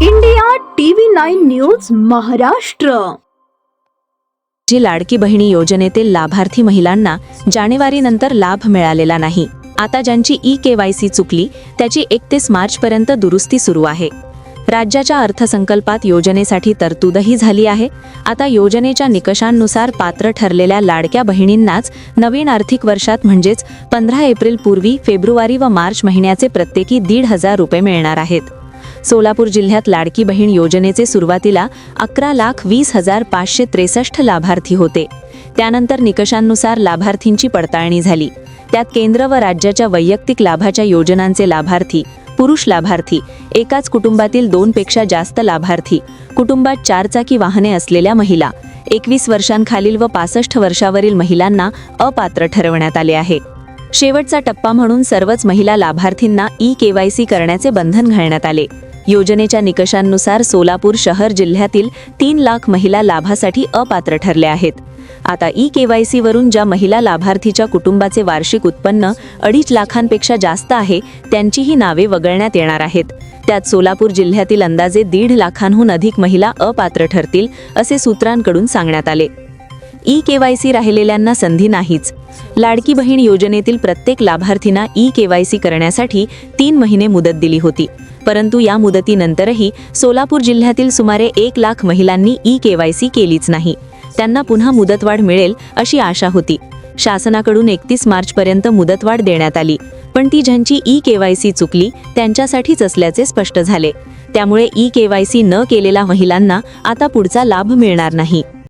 India TV 9 news Maharashtra. जी लाडकी बहिणी योजनेतील लाभार्थी महिलांना जानेवारीनंतर लाभ मिळालेला नाही। आता ज्यांची ई-केवायसी चुकली त्याची 31 मार्चपर्यंत दुरुस्ती सुरू आहे। राज्याच्या अर्थसंकल्पात योजनेसाठी तरतूदही झाली आहे। आता योजनेच्या निकषांनुसार पात्र ठरलेल्या लाडक्या बहिणींनाच नवीन आर्थिक वर्षात म्हणजेच 15 एप्रिल पूर्वी फेब्रुवारी व मार्च महिन्याचे प्रत्येकी 1,500 रुपये मिळणार आहेत। सोलापूर जिल्ह्यात लाडकी बहीण योजनेचे सुरुवातीला 11,20,563 लाभार्थी होते। त्यानंतर निकषांनुसार लाभार्थींची पडताळणी झाली। त्यात केंद्र व राज्याच्या वैयक्तिक लाभाच्या योजनांचे लाभार्थी, पुरुष लाभार्थी, एकाच कुटुंबातील 2 पेक्षा जास्त लाभार्थी, कुटुंबात 4 चाकी वाहने असलेल्या महिला, 21 वर्षांखालील व 65 वर्षावरील महिलांना अपात्र ठरवण्यात आले आहे। शेवटचा टप्पा म्हणून सर्वच महिला लाभार्थींना ई-केवायसी करण्याचे बंधन घालण्यात आले। योजनेच्या निकषांनुसार सोलापूर शहर जिल्ह्यातील 3 लाख महिला लाभासाठी अपात्र ठरल्या आहेत। आता ई-केवायसी वरून ज्या महिला लाभार्थीच्या कुटुंबाचे वार्षिक उत्पन्न 2.5 लाखांपेक्षा जास्त आहे त्यांचीही नावे वगळण्यात येणार आहेत। त्यात सोलापूर जिल्ह्यातील अंदाजे 1.5 लाखांहून अधिक महिला अपात्र ठरतील असे सूत्रांकडून सांगण्यात आले। ई-केवायसी राहिलेल्यांना संधी नाहीच। लाडकी बहीण योजनेतील प्रत्येक लाभार्थींना ई-केवायसी करण्यासाठी 3 महिने मुदत दिली होती, परंतु या मुदतीनंतरही सोलापूर जिल्ह्यातील सुमारे 1 लाख महिलांनी ई-केवायसी केलीच नाही। त्यांना पुन्हा मुदतवाढ मिळेल अशी आशा होती। शासनाकडून 31 मार्चपर्यंत मुदतवाढ देण्यात आली, पण ती ज्यांची ई-केवायसी चुकली त्यांच्यासाठीच असल्याचे स्पष्ट झाले। त्यामुळे ई-केवायसी न केलेल्या महिलांना आता पुढचा लाभ मिळणार नाही।